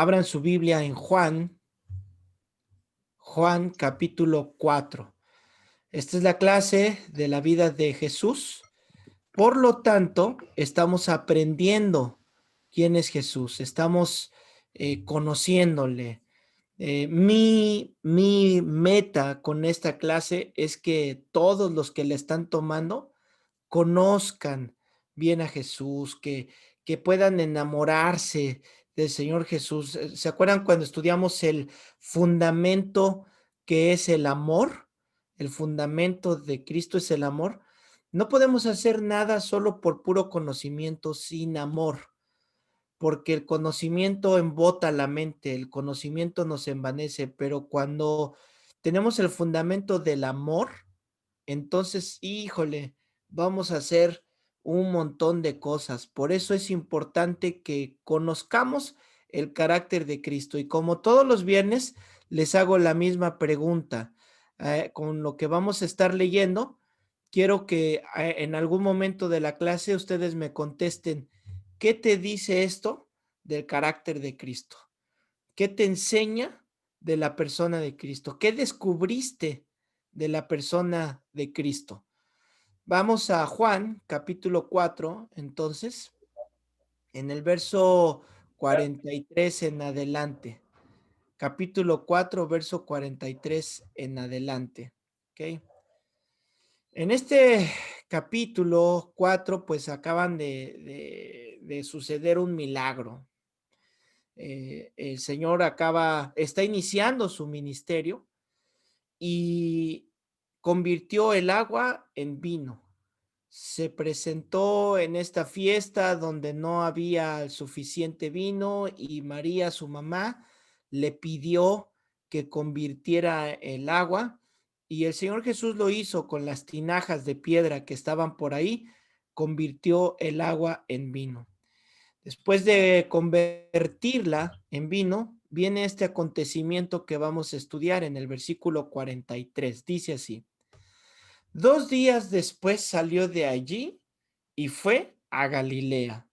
Abran su Biblia en Juan capítulo 4. Esta es la clase de la vida de Jesús. Por lo tanto, estamos aprendiendo quién es Jesús. Estamos conociéndole. Mi meta con esta clase es que todos los que le están tomando conozcan bien a Jesús, que puedan enamorarse del Señor Jesús. ¿Se acuerdan cuando estudiamos el fundamento que es el amor? El fundamento de Cristo es el amor. No podemos hacer nada solo por puro conocimiento sin amor, porque el conocimiento embota la mente, el conocimiento nos envanece, pero cuando tenemos el fundamento del amor, entonces, híjole, vamos a hacer un montón de cosas. Por eso es importante que conozcamos el carácter de Cristo. Y como todos los viernes, les hago la misma pregunta. Con lo que vamos a estar leyendo, quiero que en algún momento de la clase ustedes me contesten, ¿qué te dice esto del carácter de Cristo? ¿Qué te enseña de la persona de Cristo? ¿Qué descubriste de la persona de Cristo? Vamos a Juan, capítulo 4, entonces, en el verso 43 en adelante. Capítulo 4, verso 43 en adelante. ¿Ok? En este capítulo 4, pues acaban de suceder un milagro. El Señor está iniciando su ministerio y convirtió el agua en vino. Se presentó en esta fiesta donde no había suficiente vino y María, su mamá, le pidió que convirtiera el agua y el Señor Jesús lo hizo con las tinajas de piedra que estaban por ahí, convirtió el agua en vino. Después de convertirla en vino, viene este acontecimiento que vamos a estudiar en el versículo 43. Dice así: 2 días después salió de allí y fue a Galilea.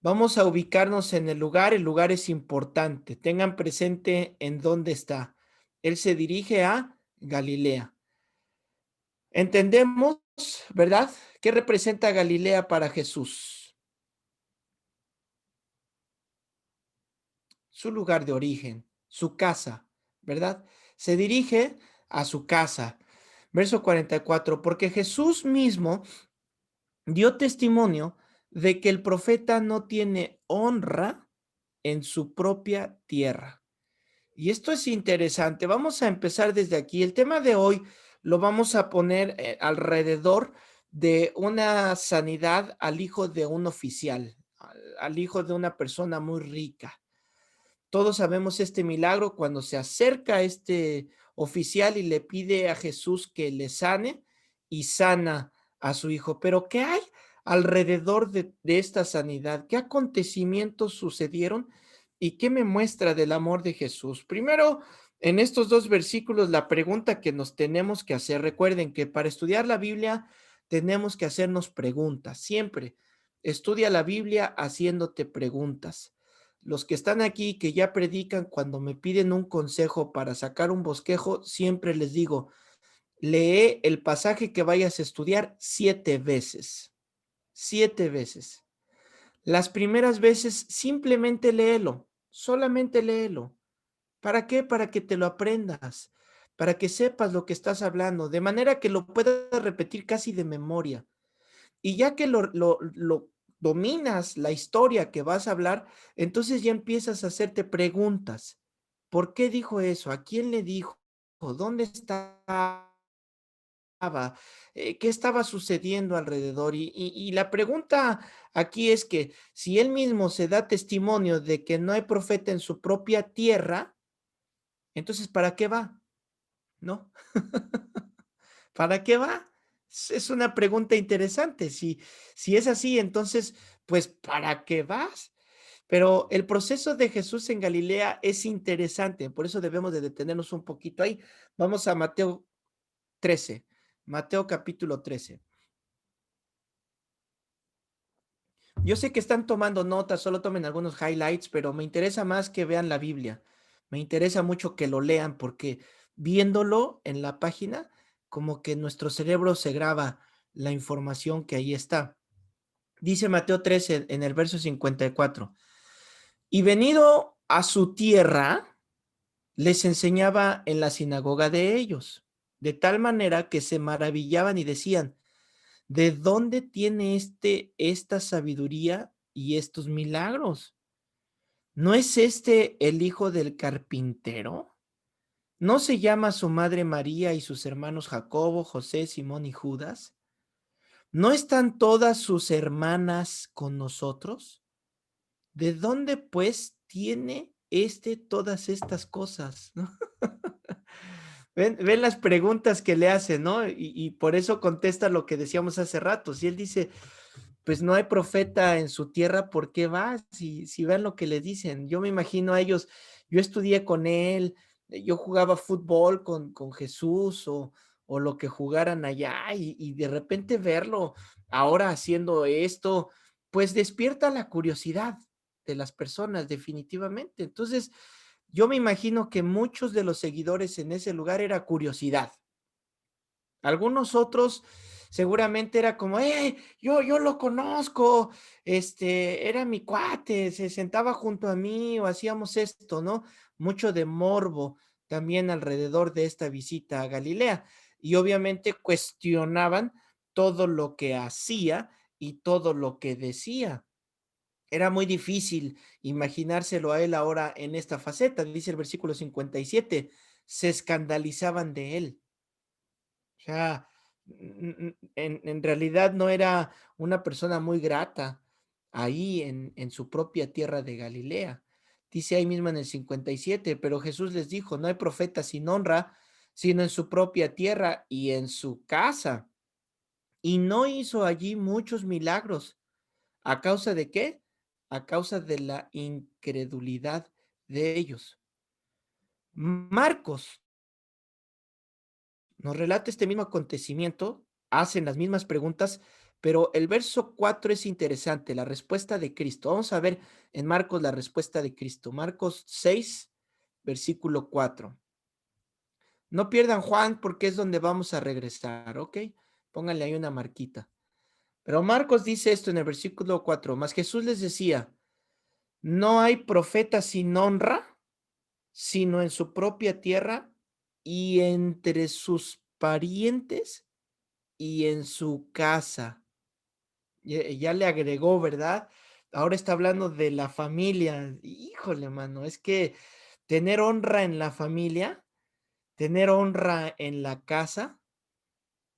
Vamos a ubicarnos en el lugar es importante, tengan presente en dónde está. Él se dirige a Galilea. Entendemos, ¿verdad? ¿Qué representa Galilea para Jesús? Su lugar de origen, su casa, ¿verdad? Se dirige a su casa. Verso 44, porque Jesús mismo dio testimonio de que el profeta no tiene honra en su propia tierra. Y esto es interesante. Vamos a empezar desde aquí. El tema de hoy lo vamos a poner alrededor de una sanidad al hijo de un oficial, al hijo de una persona muy rica. Todos sabemos este milagro cuando se acerca a este oficial y le pide a Jesús que le sane y sana a su hijo. Pero ¿qué hay alrededor de esta sanidad? ¿Qué acontecimientos sucedieron y qué me muestra del amor de Jesús? Primero, en estos dos versículos, la pregunta que nos tenemos que hacer, recuerden que para estudiar la Biblia tenemos que hacernos preguntas, siempre. Estudia la Biblia haciéndote preguntas. Los que están aquí, que ya predican, cuando me piden un consejo para sacar un bosquejo, siempre les digo, lee el pasaje que vayas a estudiar 7 veces. 7 veces. Las primeras veces simplemente léelo, solamente léelo. ¿Para qué? Para que te lo aprendas, para que sepas lo que estás hablando, de manera que lo puedas repetir casi de memoria. Y ya que lo dominas la historia que vas a hablar, entonces ya empiezas a hacerte preguntas. ¿Por qué dijo eso? ¿A quién le dijo? ¿Dónde estaba? ¿Qué estaba sucediendo alrededor? Y la pregunta aquí es que si él mismo se da testimonio de que no hay profeta en su propia tierra, entonces ¿para qué va? ¿No? ¿Para qué va? Es una pregunta interesante. Si es así, entonces, pues, ¿para qué vas? Pero el proceso de Jesús en Galilea es interesante, por eso debemos de detenernos un poquito ahí. Vamos a Mateo 13, Mateo capítulo 13. Yo sé que están tomando notas, solo tomen algunos highlights, pero me interesa más que vean la Biblia. Me interesa mucho que lo lean porque viéndolo en la página, como que nuestro cerebro se graba la información que ahí está. Dice Mateo 13 en el verso 54. Y venido a su tierra, les enseñaba en la sinagoga de ellos, de tal manera que se maravillaban y decían, ¿de dónde tiene esta sabiduría y estos milagros? ¿No es este el hijo del carpintero? ¿No se llama su madre María y sus hermanos Jacobo, José, Simón y Judas? ¿No están todas sus hermanas con nosotros? ¿De dónde pues tiene todas estas cosas? ¿No? Ven las preguntas que le hacen, ¿no? Y por eso contesta lo que decíamos hace rato. Si él dice, pues no hay profeta en su tierra, ¿por qué va? Si ven lo que le dicen, yo me imagino a ellos, yo estudié con él, yo jugaba fútbol con Jesús o lo que jugaran allá y de repente verlo ahora haciendo esto, pues despierta la curiosidad de las personas definitivamente. Entonces, yo me imagino que muchos de los seguidores en ese lugar era curiosidad. Algunos otros seguramente era como, yo lo conozco, era mi cuate, se sentaba junto a mí o hacíamos esto, ¿no? Mucho de morbo también alrededor de esta visita a Galilea. Y obviamente cuestionaban todo lo que hacía y todo lo que decía. Era muy difícil imaginárselo a él ahora en esta faceta, dice el versículo 57, se escandalizaban de él. O sea, en realidad no era una persona muy grata ahí en su propia tierra de Galilea. Dice ahí mismo en el 57, pero Jesús les dijo, no hay profeta sin honra, sino en su propia tierra y en su casa. Y no hizo allí muchos milagros. ¿A causa de qué? A causa de la incredulidad de ellos. Marcos nos relata este mismo acontecimiento, hacen las mismas preguntas, pero el verso 4 es interesante, la respuesta de Cristo. Vamos a ver en Marcos la respuesta de Cristo. Marcos 6, versículo 4. No pierdan Juan porque es donde vamos a regresar, ¿ok? Pónganle ahí una marquita. Pero Marcos dice esto en el versículo 4, mas Jesús les decía, no hay profeta sin honra, sino en su propia tierra y entre sus parientes y en su casa. Ya le agregó, ¿verdad? Ahora está hablando de la familia. Híjole, mano, es que tener honra en la familia, tener honra en la casa,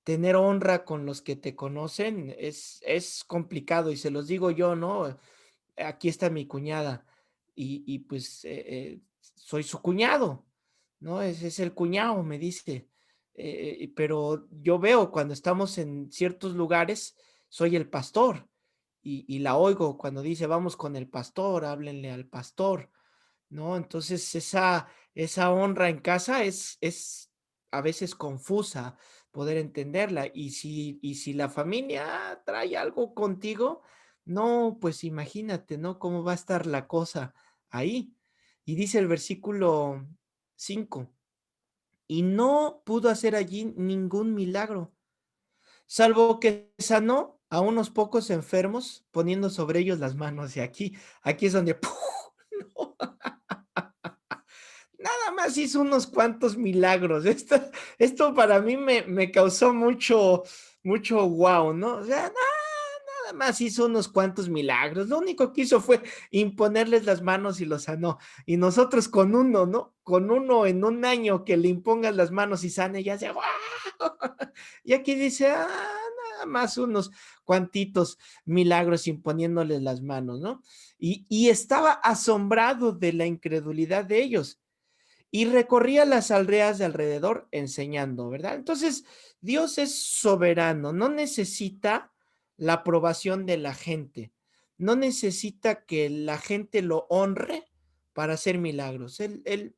tener honra con los que te conocen es complicado y se los digo yo, ¿no? Aquí está mi cuñada y pues soy su cuñado, ¿no? Es el cuñado, me dice. Pero yo veo cuando estamos en ciertos lugares, soy el pastor y la oigo cuando dice, vamos con el pastor, háblenle al pastor, ¿no? Entonces esa honra en casa es a veces confusa poder entenderla. Y si la familia trae algo contigo, no, pues imagínate, ¿no? Cómo va a estar la cosa ahí. Y dice el versículo 5, y no pudo hacer allí ningún milagro, salvo que sanó a unos pocos enfermos poniendo sobre ellos las manos. Y aquí es donde ¡puf! ¿No? Nada más hizo unos cuantos milagros. Esto para mí me causó mucho wow, ¿no? O sea, nada más hizo unos cuantos milagros. Lo único que hizo fue imponerles las manos y los sanó. Y nosotros con uno, ¿no? Con uno en un año que le impongas las manos y sane, ya se, ¡wow! Y aquí dice, nada más unos cuantitos milagros imponiéndoles las manos, ¿no? Y estaba asombrado de la incredulidad de ellos y recorría las aldeas de alrededor enseñando, ¿verdad? Entonces, Dios es soberano, no necesita la aprobación de la gente, no necesita que la gente lo honre para hacer milagros. Él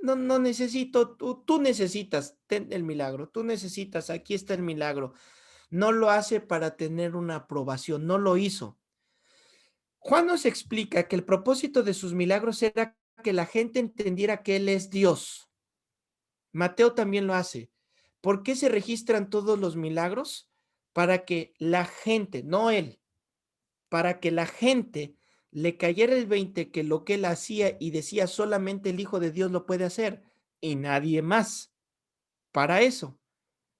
no necesito, tú necesitas ten el milagro, tú necesitas, aquí está el milagro. No lo hace para tener una aprobación, no lo hizo. Juan nos explica que el propósito de sus milagros era que la gente entendiera que Él es Dios. Mateo también lo hace. ¿Por qué se registran todos los milagros? Para que la gente, no Él, para que la gente le cayera el 20 que lo que Él hacía y decía solamente el Hijo de Dios lo puede hacer y nadie más. Para eso.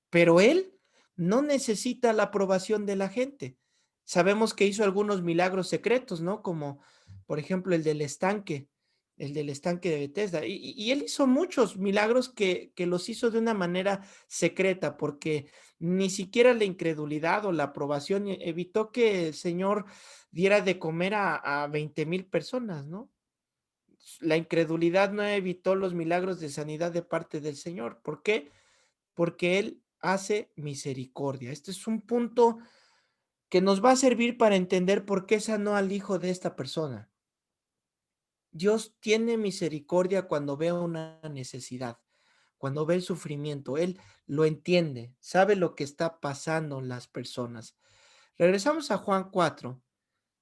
Pero él no necesita la aprobación de la gente. Sabemos que hizo algunos milagros secretos, ¿no? Como, por ejemplo, el del estanque de Bethesda. Y él hizo muchos milagros que los hizo de una manera secreta, porque ni siquiera la incredulidad o la aprobación evitó que el Señor diera de comer a 20,000 personas, ¿no? La incredulidad no evitó los milagros de sanidad de parte del Señor. ¿Por qué? Porque Él hace misericordia. Este es un punto que nos va a servir para entender por qué sanó al hijo de esta persona. Dios tiene misericordia cuando ve una necesidad, cuando ve el sufrimiento. Él lo entiende, sabe lo que está pasando en las personas. Regresamos a Juan 4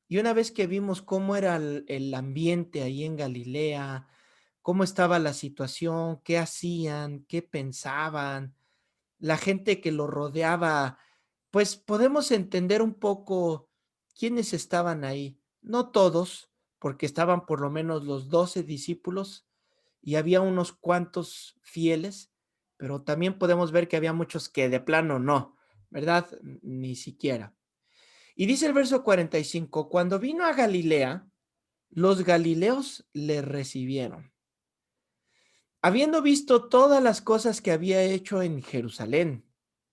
y una vez que vimos cómo era el ambiente ahí en Galilea, cómo estaba la situación, qué hacían, qué pensaban, la gente que lo rodeaba, pues podemos entender un poco quiénes estaban ahí. No todos, porque estaban por lo menos los 12 discípulos y había unos cuantos fieles, pero también podemos ver que había muchos que de plano no, ¿verdad? Ni siquiera. Y dice el verso 45, cuando vino a Galilea, los galileos le recibieron, habiendo visto todas las cosas que había hecho en Jerusalén,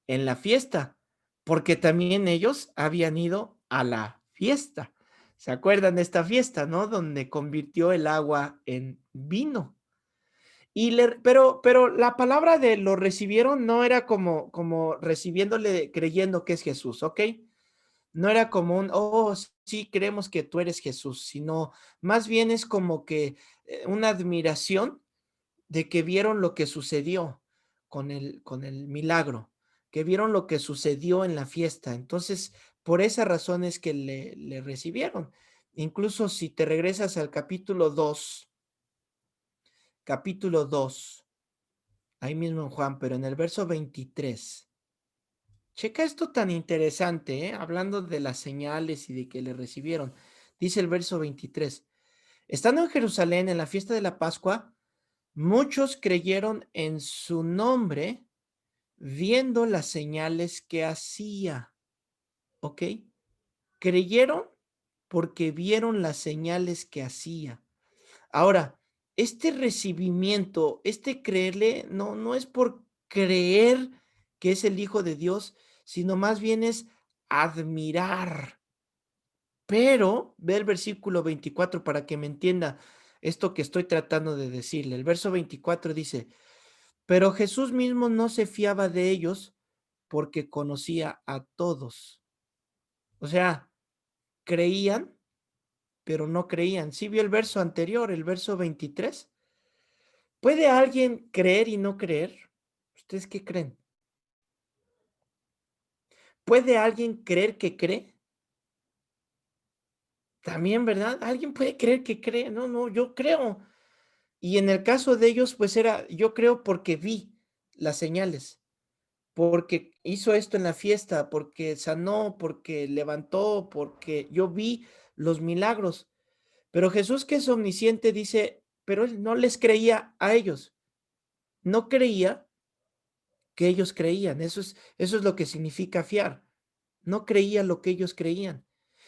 en la fiesta, porque también ellos habían ido a la fiesta. ¿Se acuerdan de esta fiesta, no? Donde convirtió el agua en vino. Pero la palabra de lo recibieron no era como recibiéndole, creyendo que es Jesús, ¿ok? No era como un, oh, sí, creemos que tú eres Jesús, sino más bien es como que una admiración de que vieron lo que sucedió con el milagro, que vieron lo que sucedió en la fiesta. Entonces, por esa razón es que le recibieron. Incluso si te regresas al capítulo 2, ahí mismo en Juan, pero en el verso 23. Checa esto tan interesante, ¿eh? Hablando de las señales y de que le recibieron. Dice el verso 23. Estando en Jerusalén en la fiesta de la Pascua, muchos creyeron en su nombre viendo las señales que hacía, ¿ok? Creyeron porque vieron las señales que hacía. Ahora, este recibimiento, este creerle, no es por creer que es el Hijo de Dios, sino más bien es admirar. Pero, ve el versículo 24 para que me entienda esto que estoy tratando de decirle. El verso 24 dice, pero Jesús mismo no se fiaba de ellos porque conocía a todos. O sea, creían, pero no creían. ¿Sí vio el verso anterior, el verso 23? ¿Puede alguien creer y no creer? ¿Ustedes qué creen? ¿Puede alguien creer que cree? También, ¿verdad? ¿Alguien puede creer que cree? No, no, yo creo. Y en el caso de ellos, pues era, yo creo porque vi las señales, porque hizo esto en la fiesta, porque sanó, porque levantó, porque yo vi los milagros. Pero Jesús, que es omnisciente, dice, pero él no les creía a ellos, no creía que ellos creían. Eso es lo que significa fiar. No creía lo que ellos creían.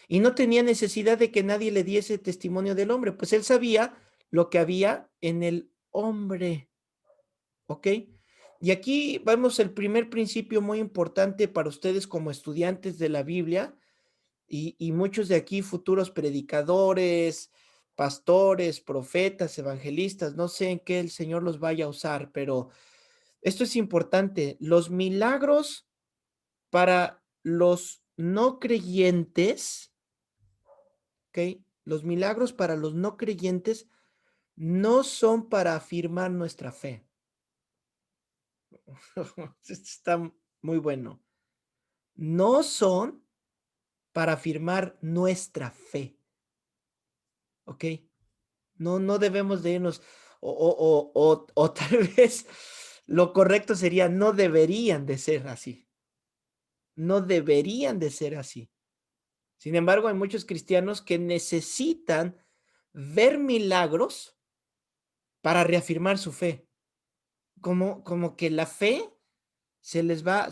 Y no tenía necesidad de que nadie le diese testimonio del hombre, pues él sabía lo que había en el hombre. ¿Ok? Y aquí vemos el primer principio muy importante para ustedes como estudiantes de la Biblia y muchos de aquí futuros predicadores, pastores, profetas, evangelistas, no sé en qué el Señor los vaya a usar, pero esto es importante. Los milagros para los no creyentes, ¿ok? Los milagros para los no creyentes no son para afirmar nuestra fe. Esto está muy bueno. No son para afirmar nuestra fe. ¿ok? No, no debemos de irnos, o tal vez lo correcto sería, no deberían de ser así, no deberían de ser así. Sin embargo, hay muchos cristianos que necesitan ver milagros para reafirmar su fe, como que la fe se les va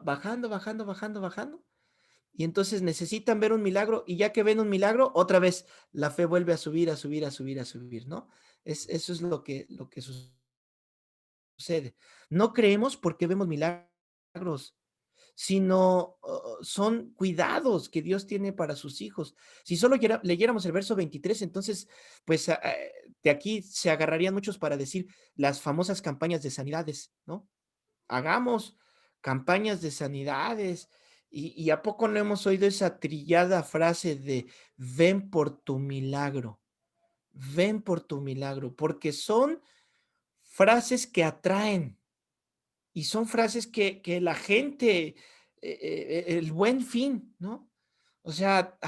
bajando, bajando, bajando, bajando, y entonces necesitan ver un milagro, y ya que ven un milagro, otra vez la fe vuelve a subir, a subir, a subir, a subir, ¿no? Eso es lo que sucede. No creemos porque vemos milagros, sino son cuidados que Dios tiene para sus hijos. Si solo leyéramos el verso 23, entonces, pues de aquí se agarrarían muchos para decir las famosas campañas de sanidades, ¿no? Hagamos campañas de sanidades. ¿Y a poco no hemos oído esa trillada frase de ven por tu milagro? Ven por tu milagro, porque son frases que atraen y son frases que la gente, el buen fin, ¿no? O sea,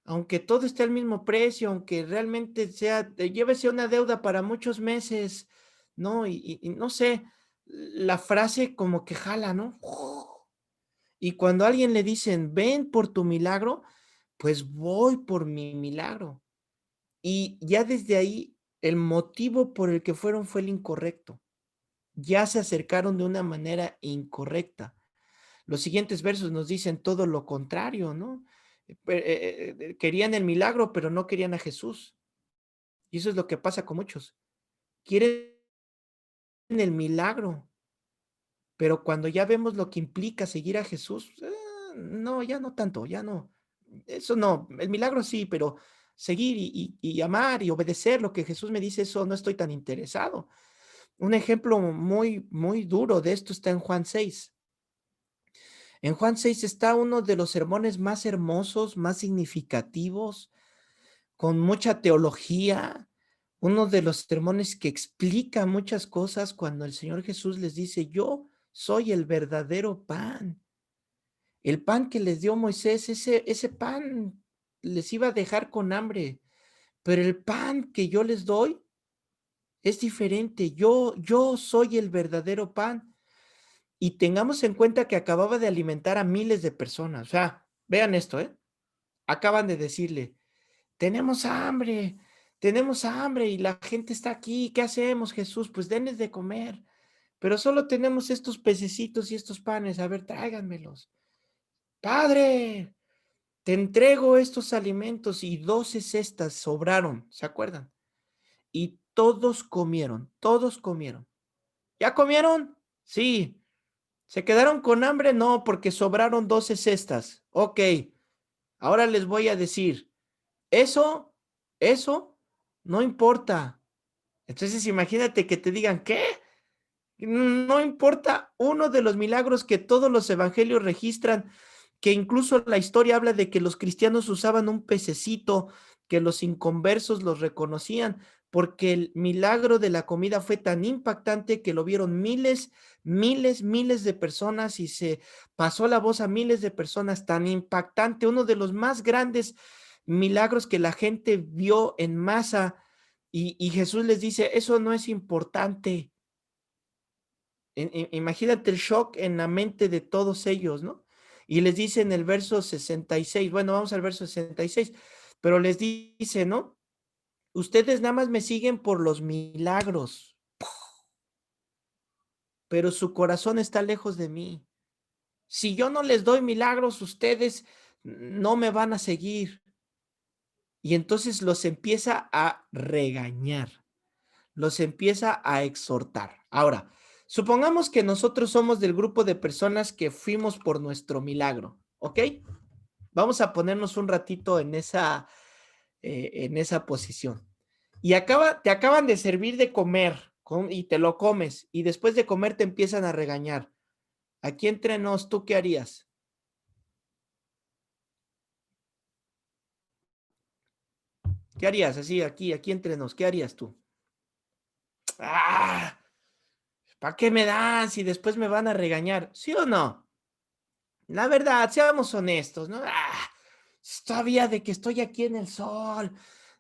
aunque todo esté al mismo precio, aunque realmente sea, llévese una deuda para muchos meses, ¿no? Y no sé, la frase como que jala, ¿no? Y cuando a alguien le dicen, ven por tu milagro, pues voy por mi milagro. Y ya desde ahí, el motivo por el que fueron fue el incorrecto. Ya se acercaron de una manera incorrecta. Los siguientes versos nos dicen todo lo contrario, ¿no? Querían el milagro, pero no querían a Jesús. Y eso es lo que pasa con muchos. Quieren el milagro, pero cuando ya vemos lo que implica seguir a Jesús, no, ya no tanto, ya no. Eso no, el milagro sí, pero seguir y amar y obedecer lo que Jesús me dice, eso no estoy tan interesado. Un ejemplo muy, muy duro de esto está en Juan 6. En Juan 6 está uno de los sermones más hermosos, más significativos, con mucha teología, uno de los sermones que explica muchas cosas cuando el Señor Jesús les dice, yo soy el verdadero pan. El pan que les dio Moisés, ese pan les iba a dejar con hambre, pero el pan que yo les doy es diferente. Yo soy el verdadero pan. Y tengamos en cuenta que acababa de alimentar a miles de personas. O sea, vean esto, ¿eh? Acaban de decirle, tenemos hambre y la gente está aquí. ¿Qué hacemos, Jesús? Pues denles de comer. Pero solo tenemos estos pececitos y estos panes. A ver, tráiganmelos. Padre, te entrego estos alimentos y 12 cestas sobraron, ¿se acuerdan? Y todos comieron, todos comieron. ¿Ya comieron? Sí. ¿Se quedaron con hambre? No, porque sobraron 12 cestas. Ok, ahora les voy a decir, eso, eso no importa. Entonces imagínate que te digan, ¿qué? No importa uno de los milagros que todos los evangelios registran, que incluso la historia habla de que los cristianos usaban un pececito, que los inconversos los reconocían, porque el milagro de la comida fue tan impactante que lo vieron miles, miles, miles de personas y se pasó la voz a miles de personas, tan impactante, uno de los más grandes milagros que la gente vio en masa y Jesús les dice, eso no es importante. Imagínate el shock en la mente de todos ellos, ¿no? Y les dice en el verso 66, bueno, vamos al verso 66, pero les dice, ¿no? Ustedes nada más me siguen por los milagros, pero su corazón está lejos de mí. Si yo no les doy milagros, ustedes no me van a seguir. Y entonces los empieza a regañar, los empieza a exhortar. Ahora, supongamos que nosotros somos del grupo de personas que fuimos por nuestro milagro, ¿ok? Vamos a ponernos un ratito en esa posición. Y te acaban de servir de comer y te lo comes y después de comer te empiezan a regañar. Aquí entre nos, ¿tú qué harías? ¿Qué harías? Así, aquí entre nos, ¿qué harías tú? ¡Ah! ¿Para qué me dan si después me van a regañar? ¿Sí o no? La verdad, seamos honestos, ¿no? Todavía de que estoy aquí en el sol,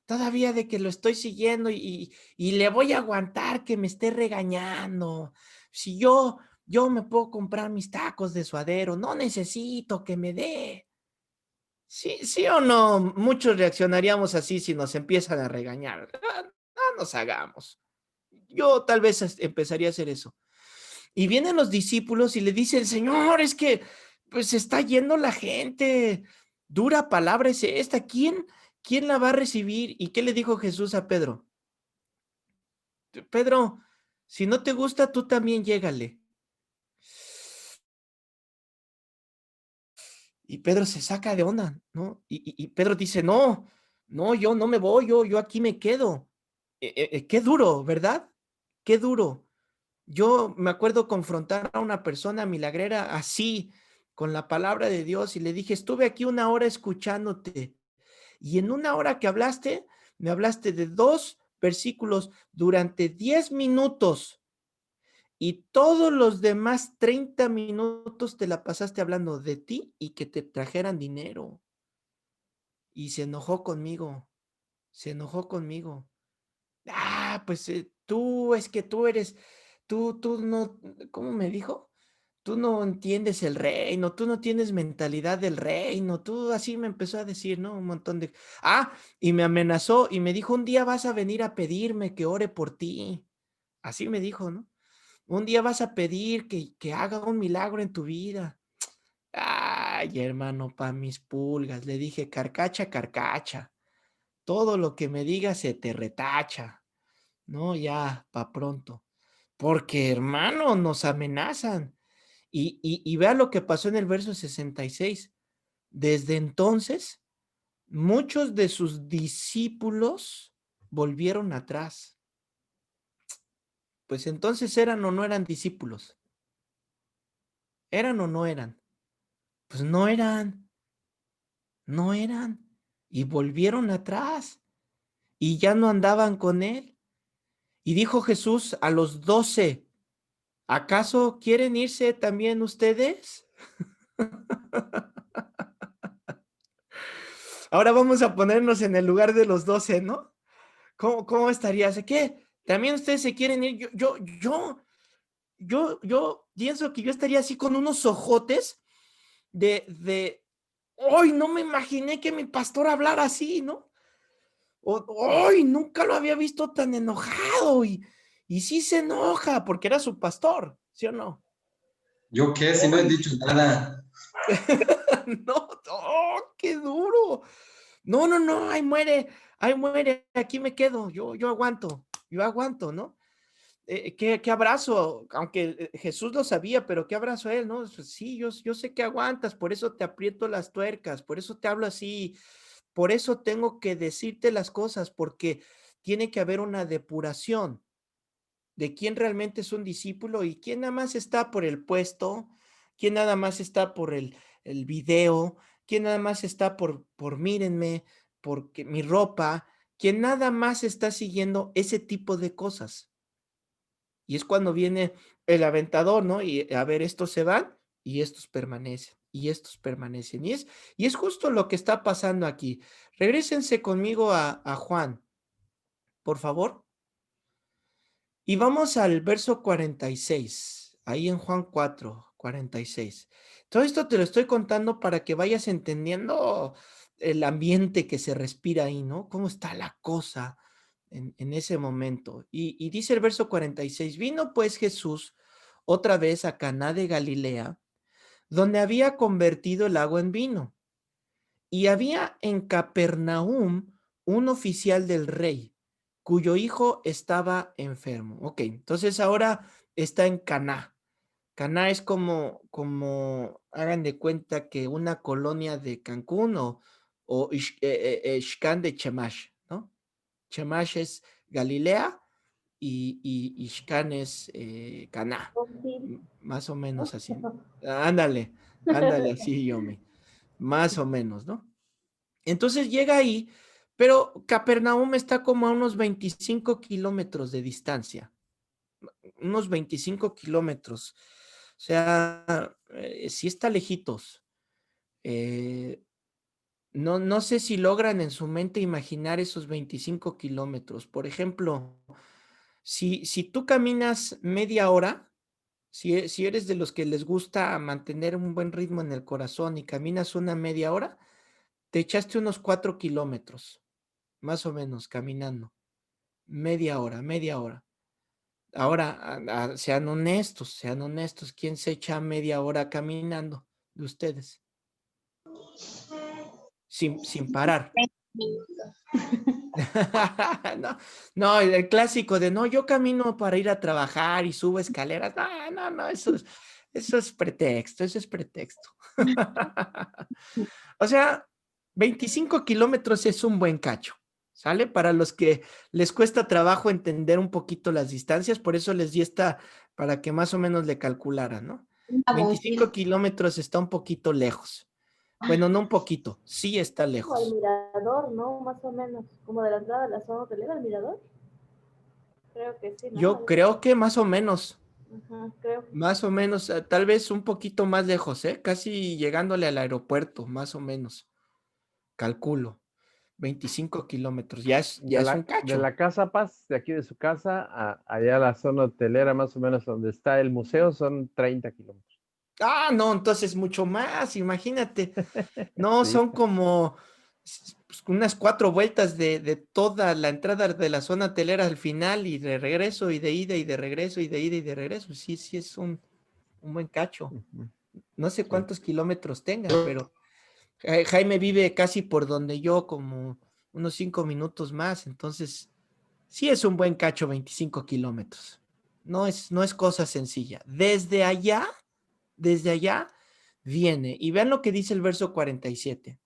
todavía de que lo estoy siguiendo y le voy a aguantar que me esté regañando. Si yo me puedo comprar mis tacos de suadero, no necesito que me dé. Sí, sí o no, muchos reaccionaríamos así si nos empiezan a regañar. No nos hagamos. Yo tal vez empezaría a hacer eso. Y vienen los discípulos y le dicen, Señor, es que pues se está yendo la gente. Dura palabra es esta. ¿Quién la va a recibir? ¿Y qué le dijo Jesús a Pedro? Pedro, si no te gusta, tú también llégale. Y Pedro se saca de onda, ¿no? Y Pedro dice, no, yo no me voy, yo aquí me quedo. Qué duro, ¿verdad? Qué duro. Yo me acuerdo confrontar a una persona milagrera así, con la palabra de Dios, y le dije, estuve aquí una hora escuchándote, y en una hora que hablaste, me hablaste de 2 versículos durante 10 minutos, y todos los demás 30 minutos te la pasaste hablando de ti y que te trajeran dinero. Y se enojó conmigo, se enojó conmigo. Pues tú, es que tú eres, tú no, ¿cómo me dijo? Tú no entiendes el reino, tú no tienes mentalidad del reino, tú así me empezó a decir, ¿no? Un montón de... Y me amenazó y me dijo, un día vas a venir a pedirme que ore por ti. Así me dijo, ¿no? Un día vas a pedir que haga un milagro en tu vida. Ay, hermano, pa' mis pulgas. Le dije, carcacha, carcacha. Todo lo que me digas se te retacha. No, ya, pa' pronto. Porque, hermano, nos amenazan. Y vea lo que pasó en el verso 66. Desde entonces, muchos de sus discípulos volvieron atrás. Pues entonces, ¿eran o no eran discípulos? ¿Eran o no eran? Pues no eran, no eran. Y volvieron atrás y ya no andaban con él. Y dijo Jesús a los 12, ¿acaso quieren irse también ustedes? Ahora vamos a ponernos en el lugar de los 12, ¿no? ¿Cómo estarías? ¿Qué? ¿También ustedes se quieren ir? Yo pienso que yo estaría así con unos ojotes ¡ay! No me imaginé que mi pastor hablara así, ¿no? ¡Ay! Nunca lo había visto tan enojado y sí se enoja porque era su pastor, ¿sí o no? ¿Yo qué? Si no he ¡Ay! dicho nada. No, ¡oh, qué duro! No, ahí muere, aquí me quedo, yo aguanto, ¿no? Qué abrazo, aunque Jesús lo sabía, pero qué abrazo a él, ¿no? Pues sí, yo sé que aguantas, por eso te aprieto las tuercas, por eso te hablo así, por eso tengo que decirte las cosas, porque tiene que haber una depuración de quién realmente es un discípulo y quién nada más está por el puesto, quién nada más está por el video, quién nada más está por mírenme, porque mi ropa, quién nada más está siguiendo ese tipo de cosas. Y es cuando viene el aventador, ¿no? Y a ver, estos se van y estos permanecen, y estos permanecen. Y es justo lo que está pasando aquí. Regrésense conmigo a Juan, por favor. Y vamos al verso 46, ahí en Juan 4:46. Todo esto te lo estoy contando para que vayas entendiendo el ambiente que se respira ahí, ¿no? Cómo está la cosa en ese momento. Y dice el verso 46, vino pues Jesús otra vez a Caná de Galilea, donde había convertido el agua en vino. Y había en Capernaum un oficial del rey, cuyo hijo estaba enfermo. Ok, entonces ahora está en Caná. Caná es como hagan de cuenta que una colonia de Cancún o Xcán de Chemash, ¿no? Chemash es Galilea y Xcán es Caná, más o menos así. Ándale, así, Yomi, más o menos, ¿no? Entonces llega ahí, pero Capernaum está como a unos 25 kilómetros de distancia, unos 25 kilómetros. O sea, sí está lejitos. Eh, no sé si logran en su mente imaginar esos 25 kilómetros. Por ejemplo, si tú caminas media hora, si eres de los que les gusta mantener un buen ritmo en el corazón y caminas una media hora, te echaste unos 4 kilómetros, más o menos, caminando. Media hora, media hora. Ahora, sean honestos, ¿quién se echa media hora caminando de ustedes? Sin parar. No, no, el clásico de no, yo camino para ir a trabajar y subo escaleras. No, no, no, eso es pretexto, eso es pretexto. O sea, 25 kilómetros es un buen cacho, ¿sale? Para los que les cuesta trabajo entender un poquito las distancias, por eso les di esta, para que más o menos le calcularan, ¿no? Una 25 mochila. kilómetros está un poquito lejos. Bueno, no un poquito, sí está Como el lejos. mirador, ¿no? Más o menos. Como de la entrada de la zona hotelera, el mirador. Creo que sí, ¿no? Yo Algo así. creo que Ajá, creo. más o menos, tal vez un poquito más lejos, ¿eh? Casi llegándole al aeropuerto, más o menos, calculo. 25 kilómetros, ya es un De cacho. la Casa Paz, de aquí de su casa, allá a la zona hotelera, más o menos donde está el museo, son 30 kilómetros. Ah, no, entonces mucho más, imagínate. No, Sí. son como pues, unas 4 vueltas de toda la entrada de la zona hotelera al final y de regreso y de ida y de regreso y de ida y de regreso. Sí, sí, es un buen cacho. Ujú, No sé sí. cuántos kilómetros tenga, pero Jaime vive casi por donde yo, como unos 5 minutos más, entonces sí es un buen cacho 25 kilómetros. No es cosa sencilla. Desde allá viene. Y vean lo que dice el verso 47.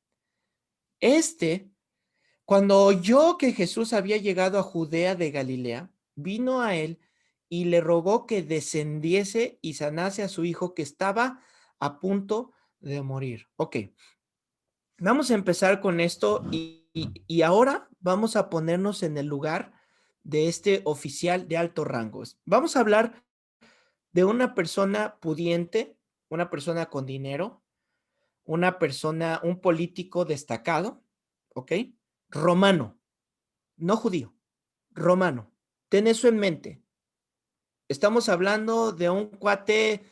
Este, cuando oyó que Jesús había llegado a Judea de Galilea, vino a él y le rogó que descendiese y sanase a su hijo que estaba a punto de morir. Ok, vamos a empezar con esto y ahora vamos a ponernos en el lugar de este oficial de alto rango. Vamos a hablar de una persona pudiente, una persona con dinero, una persona, un político destacado, ¿ok? Romano, no judío, romano. Ten eso en mente. Estamos hablando de un cuate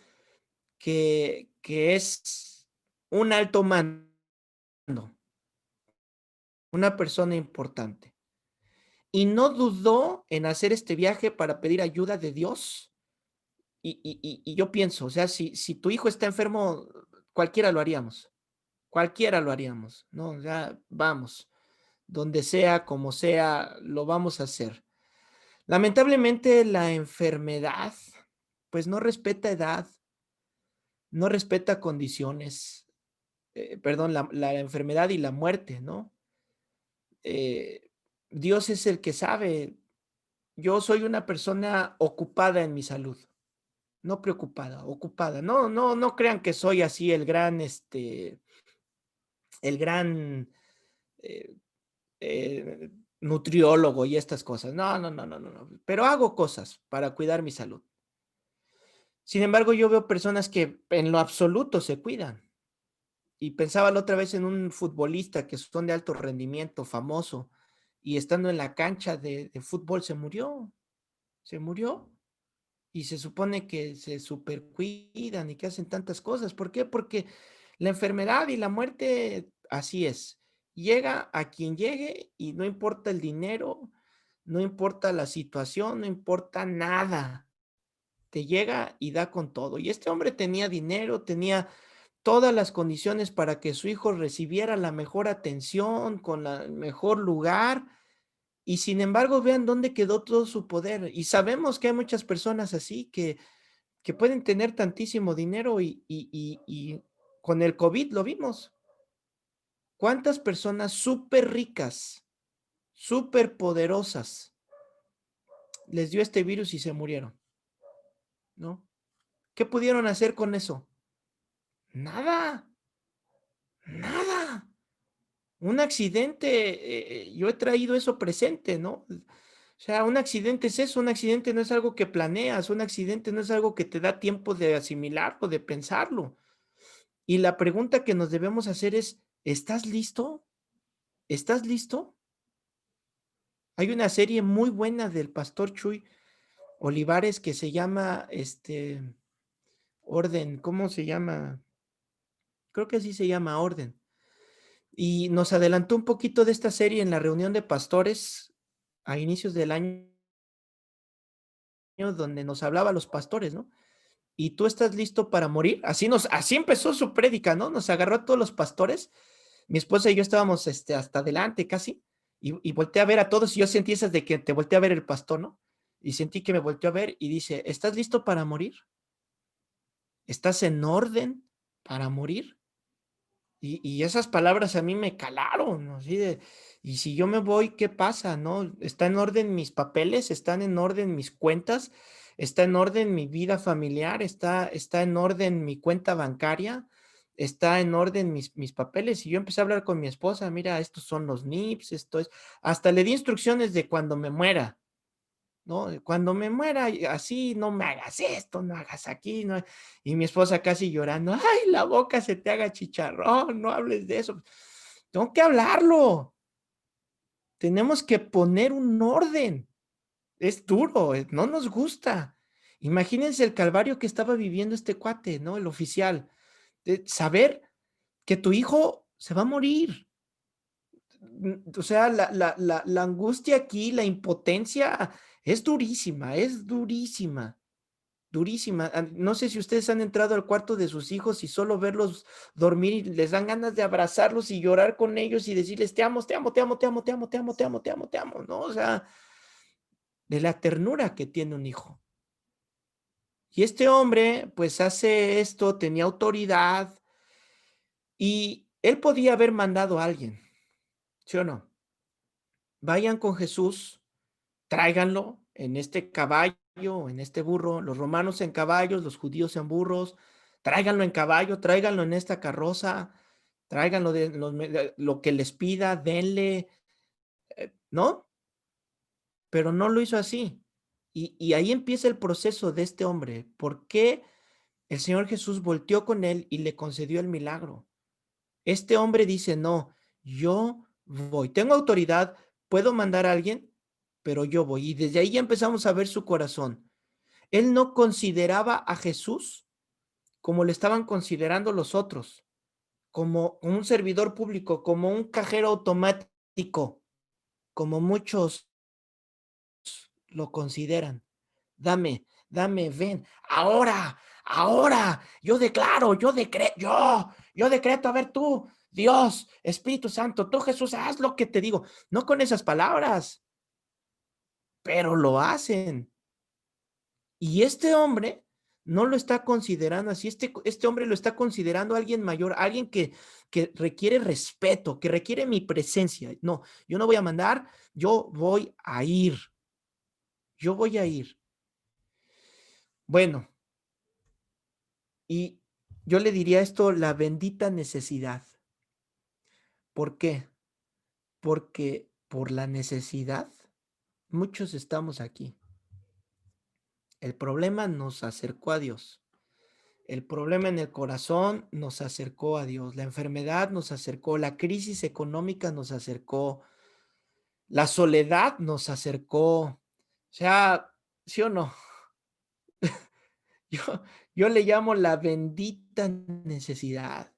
que es un alto mando, una persona importante. Y no dudó en hacer este viaje para pedir ayuda de Dios. Y yo pienso, o sea, si tu hijo está enfermo, cualquiera lo haríamos, ¿no? Ya vamos, donde sea, como sea, lo vamos a hacer. Lamentablemente la enfermedad, pues no respeta edad, no respeta condiciones, perdón, la enfermedad y la muerte, ¿no? Eh, Dios es el que sabe. Yo soy una persona ocupada en mi salud, no preocupada, ocupada. No crean que soy así el gran eh, nutriólogo y estas cosas. No. Pero hago cosas para cuidar mi salud. Sin embargo, yo veo personas que en lo absoluto se cuidan. Y pensaba la otra vez en un futbolista que son de alto rendimiento, famoso, y estando en la cancha de fútbol se murió. Y se supone que se supercuidan y que hacen tantas cosas. ¿Por qué? Porque la enfermedad y la muerte, así es. Llega a quien llegue y no importa el dinero, no importa la situación, no importa nada. Te llega y da con todo. Y este hombre tenía dinero, tenía todas las condiciones para que su hijo recibiera la mejor atención, con el mejor lugar, y sin embargo, vean dónde quedó todo su poder. Y sabemos que hay muchas personas así que pueden tener tantísimo dinero y con el COVID lo vimos. ¿Cuántas personas súper ricas, súper poderosas, les dio este virus y se murieron? ¿No? ¿Qué pudieron hacer con eso? Nada, nada. Un accidente, yo he traído eso presente, ¿no? O sea, un accidente es eso, un accidente no es algo que planeas, un accidente no es algo que te da tiempo de asimilarlo, de pensarlo. Y la pregunta que nos debemos hacer es, ¿estás listo? ¿Estás listo? Hay una serie muy buena del pastor Chuy Olivares que se llama, Orden, ¿cómo se llama? Creo que así se llama, Orden. Y nos adelantó un poquito de esta serie en la reunión de pastores a inicios del año, donde nos hablaba a los pastores, ¿no? ¿Y tú estás listo para morir? Así empezó su prédica, ¿no? Nos agarró a todos los pastores. Mi esposa y yo estábamos, hasta adelante casi, y volteé a ver a todos, y yo sentí esas de que te volteé a ver el pastor, ¿no? Y sentí que me volteó a ver y dice, ¿estás listo para morir? ¿Estás en orden para morir? Y esas palabras a mí me calaron, ¿no? Así de, y si yo me voy, ¿qué pasa, no? ¿Está en orden mis papeles? ¿Están en orden mis cuentas? ¿Está en orden mi vida familiar? ¿Está en orden mi cuenta bancaria? ¿Está en orden mis papeles? Y yo empecé a hablar con mi esposa, mira, estos son los NIPS, esto es, hasta le di instrucciones de cuando me muera, ¿no? Cuando me muera, así, no me hagas esto, no hagas aquí, no. Y mi esposa casi llorando, ay, la boca se te haga chicharrón, no hables de eso. Tengo que hablarlo. Tenemos que poner un orden. Es duro, no nos gusta. Imagínense el calvario que estaba viviendo este cuate, ¿no? El oficial. De saber que tu hijo se va a morir. O sea, la angustia aquí, la impotencia es durísima, es durísima. Durísima. No sé si ustedes han entrado al cuarto de sus hijos y solo verlos dormir y les dan ganas de abrazarlos y llorar con ellos y decirles, te amo, te amo, te amo, te amo, te amo, te amo, te amo, te amo, te amo, ¿no? O sea, de la ternura que tiene un hijo. Y este hombre, pues hace esto, tenía autoridad y él podía haber mandado a alguien, ¿sí o no? Vayan con Jesús, tráiganlo en este caballo, en este burro, los romanos en caballos, los judíos en burros, tráiganlo en caballo, tráiganlo en esta carroza, tráiganlo lo que les pida, denle, ¿no? Pero no lo hizo así. Y ahí empieza el proceso de este hombre. ¿Por qué el Señor Jesús volteó con él y le concedió el milagro? Este hombre dice, no, yo voy, tengo autoridad, puedo mandar a alguien, pero yo voy. Y desde ahí ya empezamos a ver su corazón. Él no consideraba a Jesús como le estaban considerando los otros, como un servidor público, como un cajero automático, como muchos lo consideran. Dame, dame, ven, ahora, yo decreto, a ver tú, Dios, Espíritu Santo, tú Jesús, haz lo que te digo. No con esas palabras, pero lo hacen. Y este hombre no lo está considerando así, este hombre lo está considerando alguien mayor, alguien que requiere respeto, que requiere mi presencia. No, yo no voy a mandar, yo voy a ir. Yo voy a ir. Bueno, y yo le diría esto, la bendita necesidad. ¿Por qué? Porque por la necesidad, muchos estamos aquí. El problema nos acercó a Dios. El problema en el corazón nos acercó a Dios. La enfermedad nos acercó. La crisis económica nos acercó. La soledad nos acercó. O sea, ¿sí o no? Yo, yo le llamo la bendita necesidad.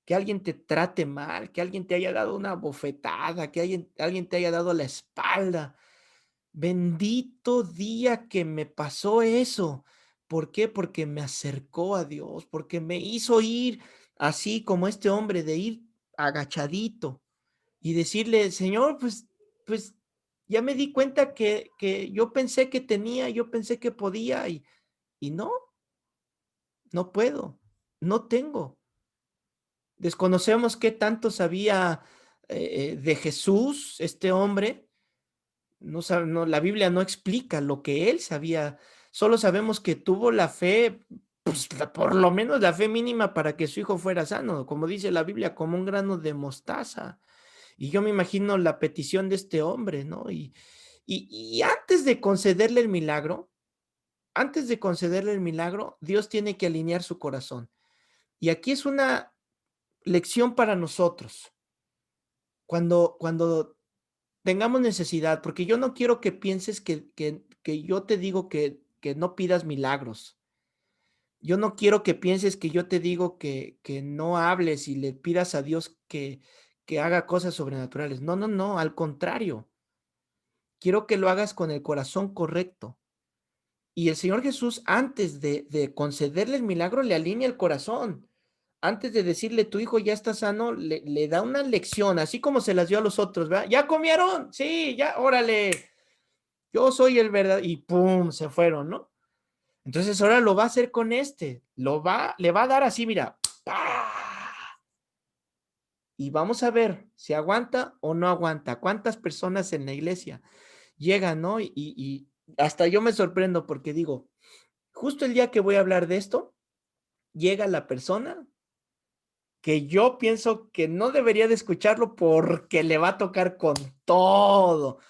Que alguien te trate mal, que alguien te haya dado una bofetada, que alguien te haya dado la espalda. Bendito día que me pasó eso. ¿Por qué? Porque me acercó a Dios, porque me hizo ir así como este hombre, de ir agachadito y decirle, Señor, pues ya me di cuenta que yo pensé que tenía, yo pensé que podía y no, no puedo, no tengo. Desconocemos qué tanto sabía de Jesús, este hombre. No, la Biblia no explica lo que él sabía. Solo sabemos que tuvo la fe, pues, por lo menos la fe mínima para que su hijo fuera sano, como dice la Biblia, como un grano de mostaza. Y yo me imagino la petición de este hombre, ¿no? Y antes de concederle el milagro, Dios tiene que alinear su corazón. Y aquí es una lección para nosotros. cuando tengamos necesidad, porque yo no quiero que pienses que yo te digo que no pidas milagros. Yo no quiero que pienses que yo te digo que no hables y le pidas a Dios que haga cosas sobrenaturales. No, no, no, al contrario. Quiero que lo hagas con el corazón correcto. Y el Señor Jesús, antes de concederle el milagro, le alinea el corazón. Antes de decirle, tu hijo ya está sano, le da una lección, así como se las dio a los otros, ¿verdad? ¿Ya comieron? Sí, ya, órale. Yo soy el verdadero. Y pum, se fueron, ¿no? Entonces ahora lo va a hacer con este. Le va a dar así, mira. ¡Pah! Y vamos a ver si aguanta o no aguanta. ¿Cuántas personas en la iglesia llegan, no? Y hasta yo me sorprendo porque digo, justo el día que voy a hablar de esto, llega la persona que yo pienso que no debería de escucharlo porque le va a tocar con todo.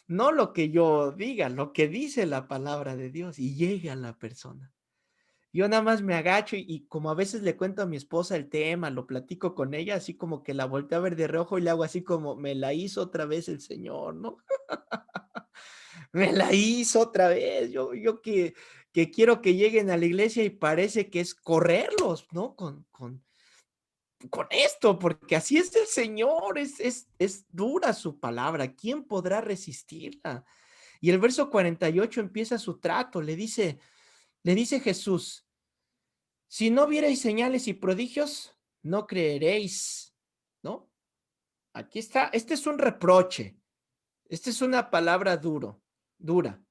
No lo que yo diga, lo que dice la palabra de Dios. Y llega la persona. Yo nada más me agacho y como a veces le cuento a mi esposa el tema, lo platico con ella, así como que la volteo a ver de reojo y le hago así como, me la hizo otra vez el Señor, ¿no? Me la hizo otra vez. Yo que quiero que lleguen a la iglesia y parece que es correrlos, ¿no? Con esto, porque así es el Señor, es dura su palabra. ¿Quién podrá resistirla? Y el verso 48 empieza su trato, le dice Jesús, si no vierais señales y prodigios, no creeréis, ¿no? Aquí está, este es un reproche, esta es una palabra dura.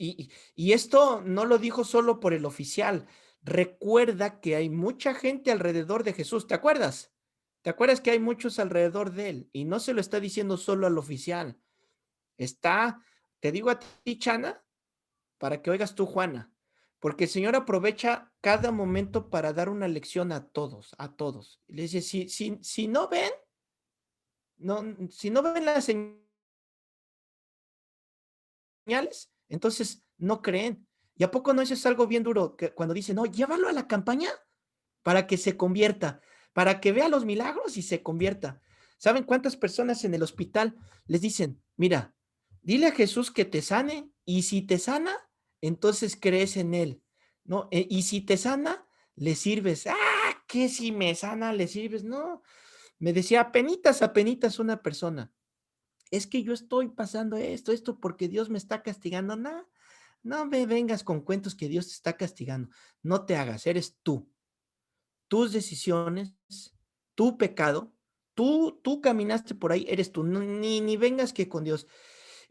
Y esto no lo dijo solo por el oficial. Recuerda que hay mucha gente alrededor de Jesús. ¿Te acuerdas? ¿Te acuerdas que hay muchos alrededor de él? Y no se lo está diciendo solo al oficial. Te digo a ti, Chana, para que oigas tú, Juana, porque el Señor aprovecha cada momento para dar una lección a todos, a todos. Y le dice, si no ven, no, si no ven las señales, entonces no creen. ¿Y a poco no eso es algo bien duro? Que cuando dice, no, llévalo a la campaña para que se convierta, para que vea los milagros y se convierta. ¿Saben cuántas personas en el hospital les dicen, mira, dile a Jesús que te sane y si te sana, entonces crees en él, ¿no? Y si te sana, le sirves. Ah, que si me sana, le sirves. No, me decía apenitas una persona. Es que yo estoy pasando esto porque Dios me está castigando. No, no me vengas con cuentos que Dios te está castigando. No te hagas, eres tú. Tus decisiones, tu pecado, tú caminaste por ahí, eres tú. No, ni vengas que con Dios.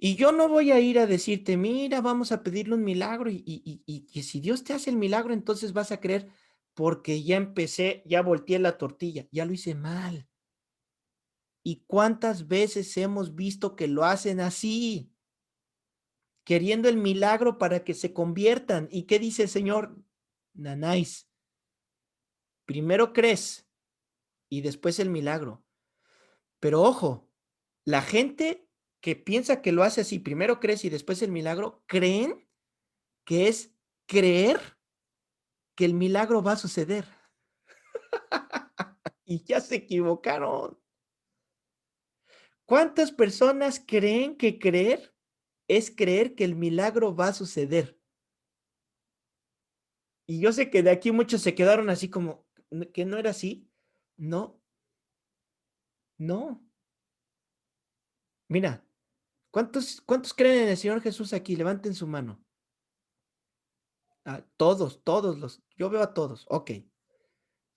Y yo no voy a ir a decirte, mira, vamos a pedirle un milagro y que si Dios te hace el milagro, entonces vas a creer porque ya empecé, ya volteé la tortilla, ya lo hice mal. ¿Y cuántas veces hemos visto que lo hacen así, queriendo el milagro para que se conviertan? ¿Y qué dice el Señor? Nanáis, primero crees y después el milagro. Pero ojo, la gente que piensa que lo hace así, primero crees y después el milagro, creen que es creer que el milagro va a suceder. Y ya se equivocaron. ¿Cuántas personas creen que creer es creer que el milagro va a suceder? Y yo sé que de aquí muchos se quedaron así como, ¿que no era así? No, no. Mira, ¿cuántos creen en el Señor Jesús aquí? Levanten su mano. Todos yo veo a todos. Ok,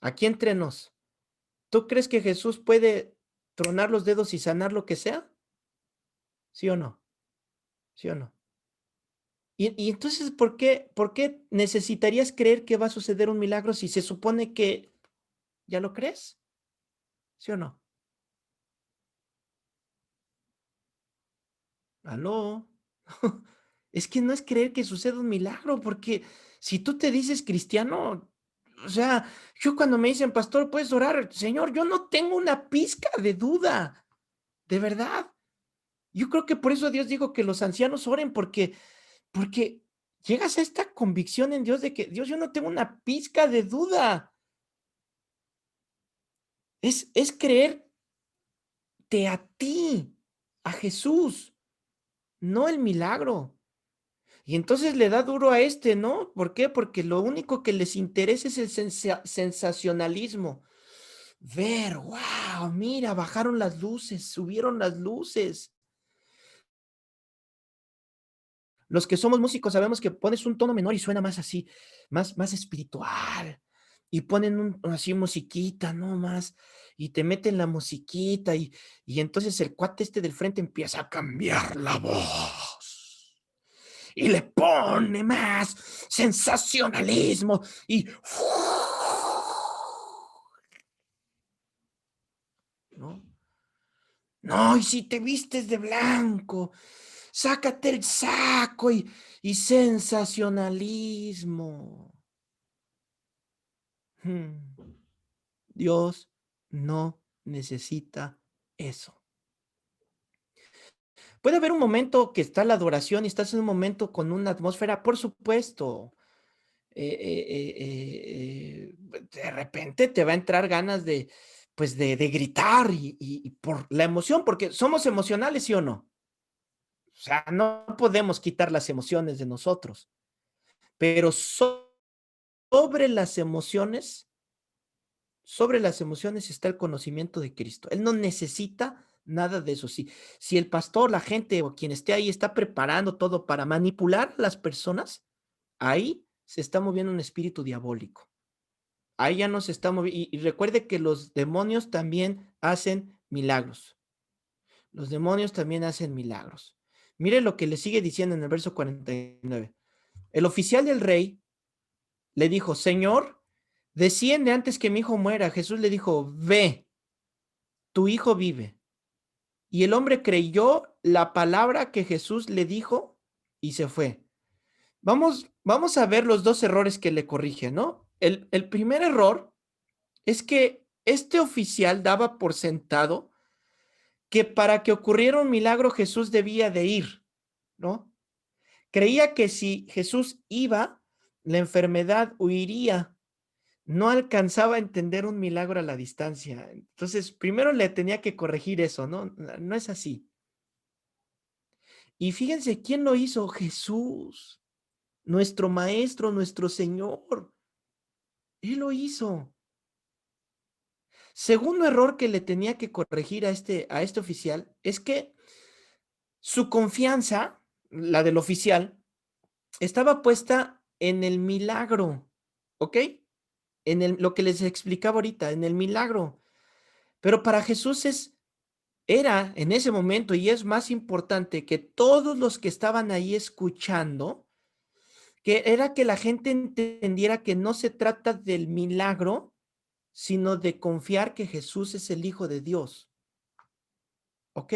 aquí entre nos. ¿Tú crees que Jesús puede tronar los dedos y sanar lo que sea? ¿Sí o no? ¿Sí o no? Y entonces, ¿por qué necesitarías creer que va a suceder un milagro si se supone que ya lo crees? ¿Sí o no? ¿Aló? Es que no es creer que suceda un milagro, porque si tú te dices cristiano, o sea, yo cuando me dicen, pastor, puedes orar, Señor, yo no tengo una pizca de duda, de verdad. Yo creo que por eso Dios dijo que los ancianos oren, porque llegas a esta convicción en Dios de que, Dios, yo no tengo una pizca de duda. Es creer verte a ti, a Jesús, no el milagro. Y entonces le da duro a ¿no? ¿Por qué? Porque lo único que les interesa es el sensacionalismo. Ver, wow, mira, bajaron las luces, subieron las luces. Los que somos músicos sabemos que pones un tono menor y suena más así, más espiritual. Y ponen así musiquita, ¿no? Más, y te meten la musiquita y entonces el cuate del frente empieza a cambiar la voz. Y le pone más sensacionalismo y... ¿no? No, y si te vistes de blanco, sácate el saco y sensacionalismo. Dios no necesita eso. Puede haber un momento que está la adoración y estás en un momento con una atmósfera, por supuesto. De repente te va a entrar ganas de gritar y por la emoción, porque somos emocionales, ¿sí o no? O sea, no podemos quitar las emociones de nosotros, pero sobre las emociones está el conocimiento de Cristo. Él no necesita nada de eso. Si el pastor, la gente o quien esté ahí está preparando todo para manipular a las personas, ahí se está moviendo un espíritu diabólico. Ahí ya no se está moviendo. Y recuerde que los demonios también hacen milagros. Los demonios también hacen milagros. Mire lo que le sigue diciendo en el verso 49. El oficial del rey le dijo, Señor, desciende antes que mi hijo muera. Jesús le dijo, ve, tu hijo vive. Y el hombre creyó la palabra que Jesús le dijo y se fue. Vamos a ver los dos errores que le corrige, ¿no? El primer error es que este oficial daba por sentado que para que ocurriera un milagro Jesús debía de ir, ¿no? Creía que si Jesús iba, la enfermedad huiría. No alcanzaba a entender un milagro a la distancia. Entonces, primero le tenía que corregir eso, ¿no? No es así. Y fíjense, ¿quién lo hizo? Jesús, nuestro Maestro, nuestro Señor. Él lo hizo. Segundo error que le tenía que corregir a este oficial es que su confianza, la del oficial, estaba puesta en el milagro, ¿ok? Lo que les explicaba ahorita, en el milagro. Pero para Jesús era en ese momento y es más importante que todos los que estaban ahí escuchando, que era que la gente entendiera que no se trata del milagro, sino de confiar que Jesús es el Hijo de Dios. ¿Ok?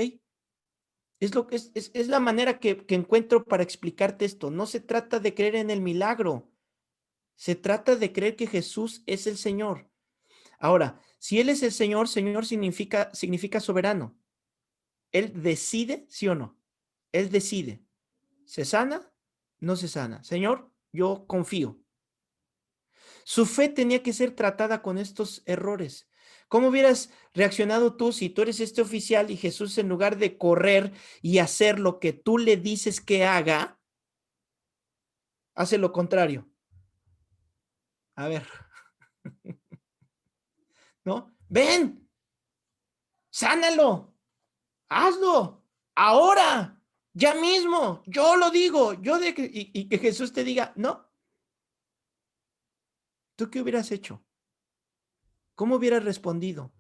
Es la manera que encuentro para explicarte esto. No se trata de creer en el milagro. Se trata de creer que Jesús es el Señor. Ahora, si Él es el Señor, Señor significa soberano. Él decide, ¿sí o no? Él decide. ¿Se sana? No se sana. Señor, yo confío. Su fe tenía que ser tratada con estos errores. ¿Cómo hubieras reaccionado tú si tú eres este oficial y Jesús, en lugar de correr y hacer lo que tú le dices que haga, hace lo contrario? A ver, ¿no? Ven, sánalo, hazlo, ahora, ya mismo, yo lo digo, y que Jesús te diga, no. ¿Tú qué hubieras hecho? ¿Cómo hubieras respondido?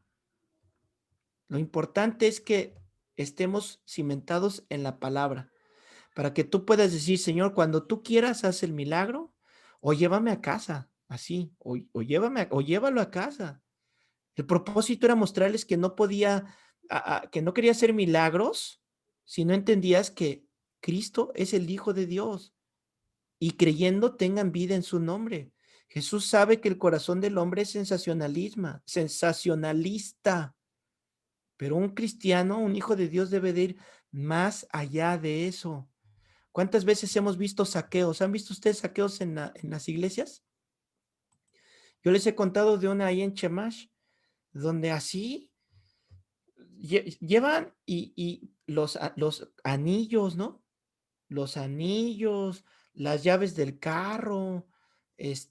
Lo importante es que estemos cimentados en la palabra, para que tú puedas decir, Señor, cuando tú quieras, haz el milagro, o llévame a casa, así, o llévalo a casa. El propósito era mostrarles que no que no quería hacer milagros si no entendías que Cristo es el Hijo de Dios y creyendo tengan vida en su nombre. Jesús sabe que el corazón del hombre es sensacionalista, pero un cristiano, un hijo de Dios debe de ir más allá de eso. ¿Cuántas veces hemos visto saqueos? ¿Han visto ustedes saqueos en las iglesias? Yo les he contado de una ahí en Chemash, donde así llevan y los anillos, ¿no? Los anillos, las llaves del carro,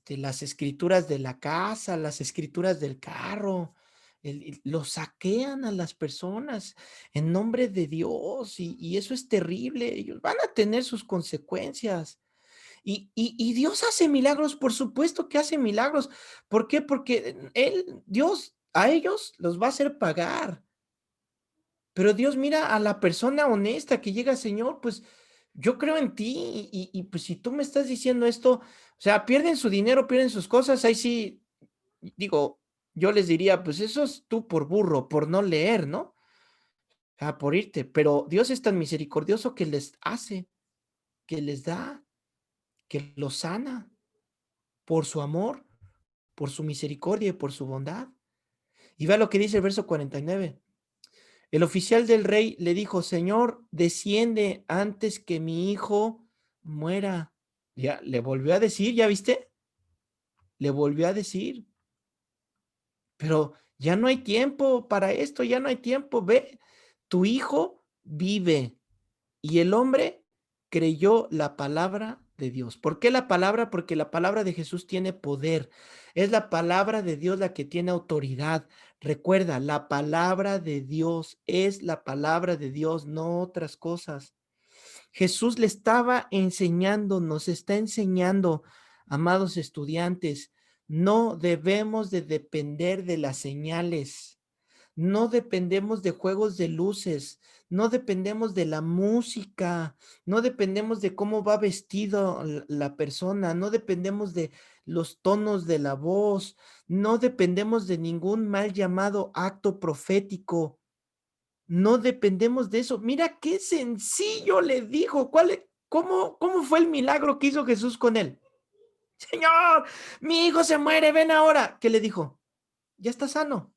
las escrituras de la casa, las escrituras del carro, lo saquean a las personas en nombre de Dios y eso es terrible. Ellos van a tener sus consecuencias. Y Dios hace milagros, por supuesto que hace milagros. ¿Por qué? Porque Dios, a ellos los va a hacer pagar. Pero Dios mira a la persona honesta que llega, Señor, pues yo creo en ti pues si tú me estás diciendo esto, o sea, pierden su dinero, pierden sus cosas, ahí sí, digo, yo les diría, pues eso es tú por burro, por no leer, ¿no? O sea, por irte, pero Dios es tan misericordioso que les hace, que les da, que los sana por su amor, por su misericordia y por su bondad. Y vea lo que dice el verso 49. El oficial del rey le dijo, Señor, desciende antes que mi hijo muera. Ya, le volvió a decir, ¿ya viste? Le volvió a decir, pero ya no hay tiempo para esto, ya no hay tiempo. Ve, tu hijo vive. Y el hombre creyó la palabra de Dios. ¿Por qué la palabra? Porque la palabra de Jesús tiene poder. Es la palabra de Dios la que tiene autoridad. Recuerda, la palabra de Dios es la palabra de Dios, no otras cosas. Jesús le estaba enseñando, nos está enseñando, amados estudiantes, no debemos de depender de las señales. No dependemos de juegos de luces, no dependemos de la música, no dependemos de cómo va vestido la persona, no dependemos de los tonos de la voz, no dependemos de ningún mal llamado acto profético, no dependemos de eso. Mira qué sencillo le dijo, cómo fue el milagro que hizo Jesús con él? Señor, mi hijo se muere, ven ahora. ¿Qué le dijo? Ya está sano.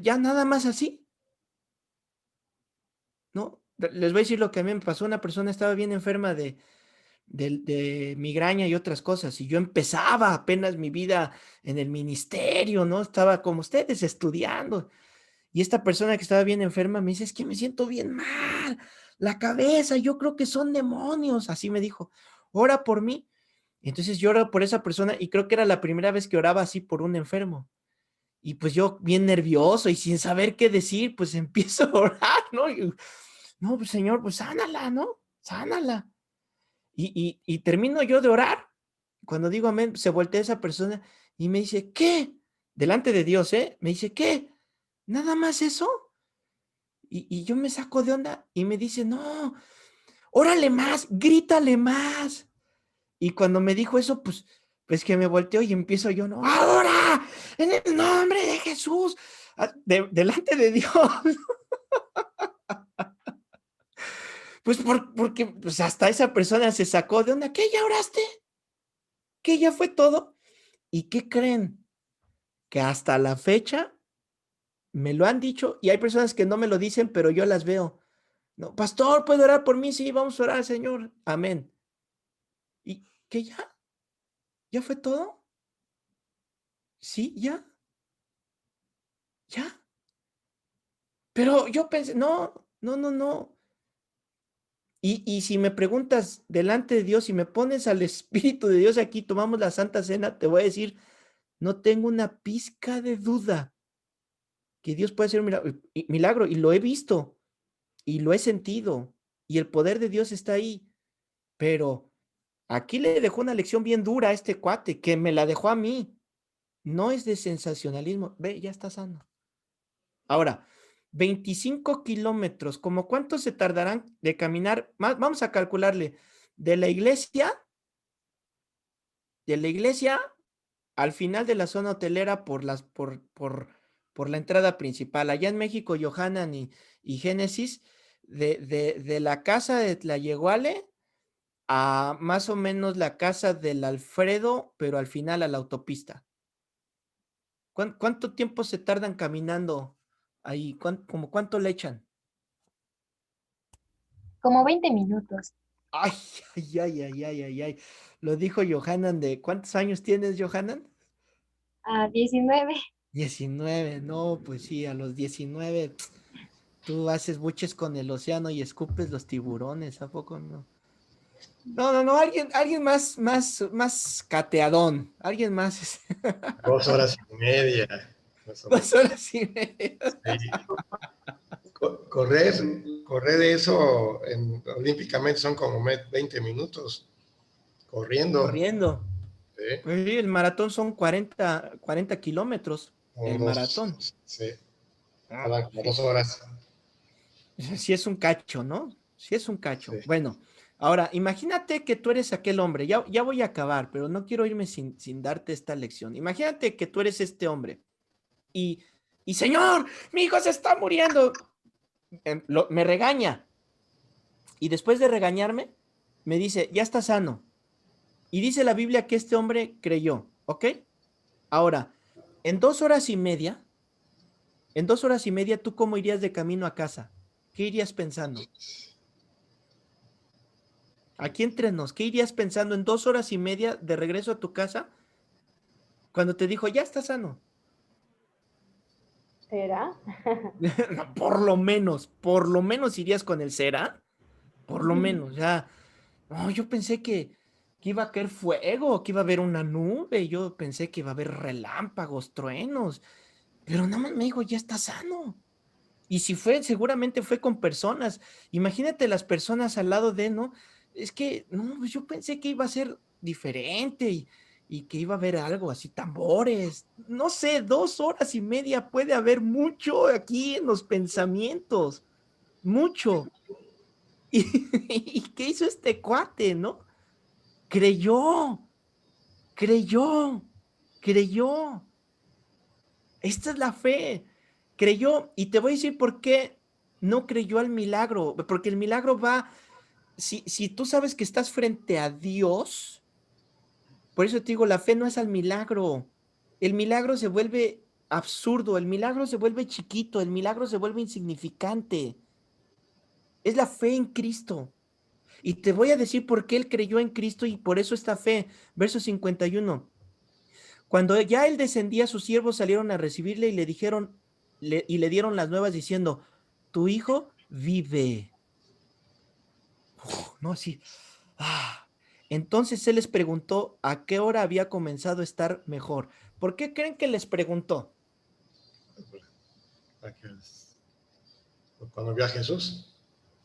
Ya nada más así, ¿no? Les voy a decir lo que a mí me pasó. Una persona estaba bien enferma de migraña y otras cosas, y yo empezaba apenas mi vida en el ministerio, ¿no? Estaba como ustedes estudiando, y esta persona que estaba bien enferma me dice, es que me siento bien mal, la cabeza, yo creo que son demonios, así me dijo, ora por mí. Entonces yo oro por esa persona y creo que era la primera vez que oraba así por un enfermo. Y pues yo bien nervioso y sin saber qué decir, pues empiezo a orar, ¿no? Y, no, pues Señor, pues sánala, ¿no? Sánala. Y termino yo de orar. Cuando digo amén, se voltea esa persona y me dice, ¿qué? Delante de Dios, ¿eh? Me dice, ¿qué? ¿Nada más eso? Y yo me saco de onda y me dice, no, órale más, grítale más. Y cuando me dijo eso, pues que me volteo y empiezo yo, no, ahora, en el nombre de Jesús, delante de Dios. Pues porque pues hasta esa persona se sacó de onda, ¿qué ya oraste? ¿Qué ya fue todo? ¿Y qué creen? Que hasta la fecha me lo han dicho y hay personas que no me lo dicen, pero yo las veo. No, pastor, ¿puede orar por mí? Sí, vamos a orar, Señor. Amén. ¿Y qué ya? ¿Ya fue todo? Sí, ya, ya. Pero yo pensé, no, no, no, no. Y si me preguntas delante de Dios, si me pones al Espíritu de Dios aquí, tomamos la Santa Cena, te voy a decir, no tengo una pizca de duda que Dios puede hacer un milagro, y lo he visto, y lo he sentido, y el poder de Dios está ahí, pero aquí le dejó una lección bien dura a este cuate, que me la dejó a mí, no es de sensacionalismo, ve, ya está sano. Ahora, 25 kilómetros, ¿cómo cuánto se tardarán de caminar? Vamos a calcularle, de la iglesia, de la iglesia al final de la zona hotelera por la entrada principal. Allá en México, Yohanan y Génesis, de la casa de Tlayeguale a más o menos la casa del Alfredo, pero al final a la autopista. ¿Cuánto tiempo se tardan caminando ahí? ¿Como cuánto le echan? Como 20 minutos. Ay, ay, ay, ay, ay, ay, ay. Lo dijo Yohanan ¿cuántos años tienes, Yohanan? 19. 19, no, pues sí, a los 19 tú haces buches con el océano y escupes los tiburones, ¿a poco no? No, no, no, alguien más cateadón, alguien más, 2 horas y media, más o menos. 2 horas y media. Sí. Correr eso olímpicamente son como 20 minutos corriendo. Corriendo. ¿Sí? Pues sí, el maratón son 40 kilómetros, Como el maratón. sí, Ah, hablan como sí. 2 horas. Sí es un cacho, ¿no? Sí es un cacho. Sí. Bueno, ahora imagínate que tú eres aquel hombre, ya voy a acabar, pero no quiero irme sin darte esta lección. Imagínate que tú eres este hombre y, y señor, mi hijo se está muriendo. Me regaña y después de regañarme, me dice, ya está sano. Y dice la Biblia que este hombre creyó, ¿ok? Ahora, en 2 horas y media, ¿tú cómo irías de camino a casa? ¿Qué irías pensando? Aquí entre nos, ¿qué irías pensando en 2 horas y media de regreso a tu casa cuando te dijo, ya está sano? ¿Será? No, por lo menos irías con el cera, por lo menos, ya. No, yo pensé que iba a caer fuego, que iba a haber una nube, yo pensé que iba a haber relámpagos, truenos, pero nada más me dijo, ya está sano. Y si fue, seguramente fue con personas. Imagínate las personas al lado de, ¿no? Es que, no, pues yo pensé que iba a ser diferente y que iba a haber algo así, tambores. No sé, 2 horas y media puede haber mucho aquí en los pensamientos, mucho. ¿Y, y qué hizo este cuate, no? Creyó, creyó, creyó. Esta es la fe. Creyó, y te voy a decir por qué no creyó al milagro, porque el milagro va, si tú sabes que estás frente a Dios, por eso te digo, la fe no es al milagro. El milagro se vuelve absurdo, el milagro se vuelve chiquito, el milagro se vuelve insignificante. Es la fe en Cristo. Y te voy a decir por qué él creyó en Cristo y por eso esta fe. Verso 51. Cuando ya él descendía, sus siervos salieron a recibirle y le dijeron, y le dieron las nuevas diciendo, tu hijo vive. No, así. Ah. Entonces él les preguntó a qué hora había comenzado a estar mejor. ¿Por qué creen que les preguntó? Cuando vio a Jesús,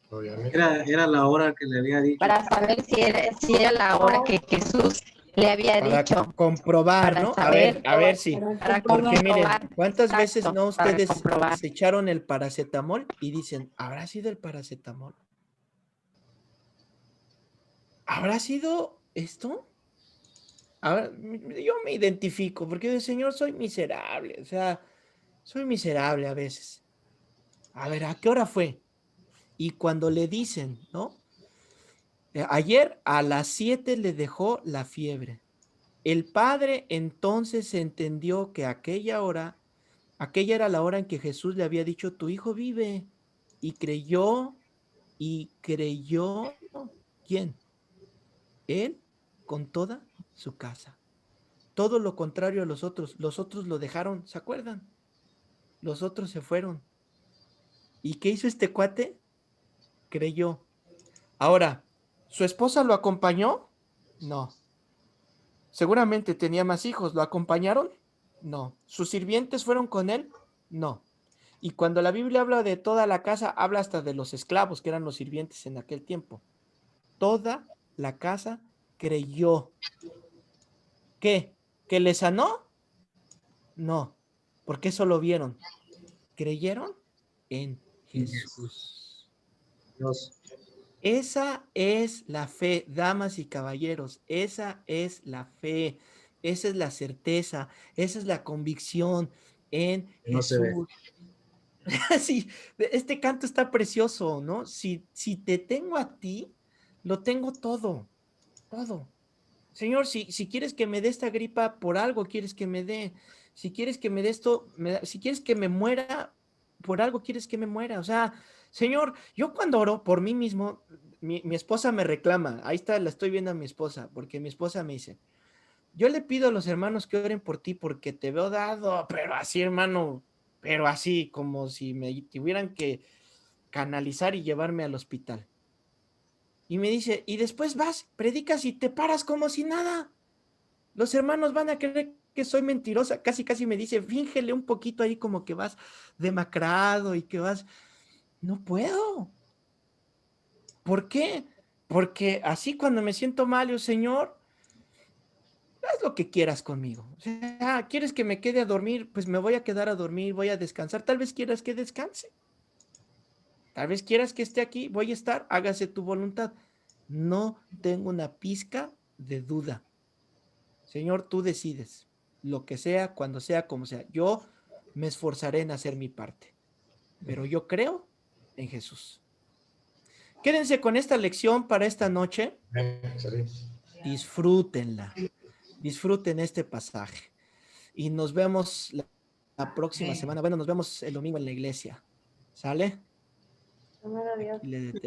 obviamente. Era la hora que le había dicho. Para saber si era la hora que Jesús le había Para dicho, comprobar, para ¿no? saber, A ver si. para Porque miren, comprobar. ¿cuántas veces Exacto, no para ustedes comprobar. se echaron el paracetamol y dicen, ¿habrá sido el paracetamol? ¿Habrá sido esto? Ahora, yo me identifico porque, Señor, soy miserable, o sea, soy miserable a veces. A ver, ¿a qué hora fue? Y cuando le dicen, ¿no? Ayer a las 7 le dejó la fiebre. El padre entonces entendió que aquella era la hora en que Jesús le había dicho, tu hijo vive. Y creyó, ¿quién? Él con toda su casa. Todo lo contrario a los otros lo dejaron, ¿se acuerdan? Los otros se fueron. ¿Y qué hizo este cuate? Creyó. Ahora, ¿su esposa lo acompañó? No. Seguramente tenía más hijos. ¿Lo acompañaron? No. ¿Sus sirvientes fueron con él? No. Y cuando la Biblia habla de toda la casa, habla hasta de los esclavos, que eran los sirvientes en aquel tiempo. Toda la casa creyó. ¿Qué? ¿Que le sanó? No. Porque eso lo vieron. Creyeron en Jesús. Dios. Esa es la fe, damas y caballeros, esa es la fe, esa es la certeza, esa es la convicción en No se ve. Jesús. Sí, este canto está precioso, ¿no? Si te tengo a ti, lo tengo todo, todo. Señor, si quieres que me dé esta gripa, por algo quieres que me dé. Si quieres que me dé esto, si quieres que me muera, por algo quieres que me muera. O sea, Señor, yo cuando oro por mí mismo, mi esposa me reclama. Ahí está, la estoy viendo a mi esposa, porque mi esposa me dice, Yo le pido a los hermanos que oren por ti porque te veo dado, pero así, hermano, pero así, como si me tuvieran que canalizar y llevarme al hospital. Y me dice, y después vas, predicas y te paras como si nada. Los hermanos van a creer que soy mentirosa. Casi, casi me dice, fíngele un poquito ahí como que vas demacrado y que vas... No puedo. ¿Por qué? Porque así cuando me siento mal, yo, Señor, haz lo que quieras conmigo. O sea, ¿quieres que me quede a dormir? Pues me voy a quedar a dormir, voy a descansar. Tal vez quieras que descanse. Tal vez quieras que esté aquí, voy a estar, hágase tu voluntad. No tengo una pizca de duda. Señor, tú decides. Lo que sea, cuando sea, como sea. Yo me esforzaré en hacer mi parte. Pero yo creo en Jesús. Quédense con esta lección para esta noche. Disfrútenla. Disfruten este pasaje. Y nos vemos la próxima semana. Bueno, nos vemos el domingo en la iglesia. ¿Sale? Primero Dios. Y le detengo.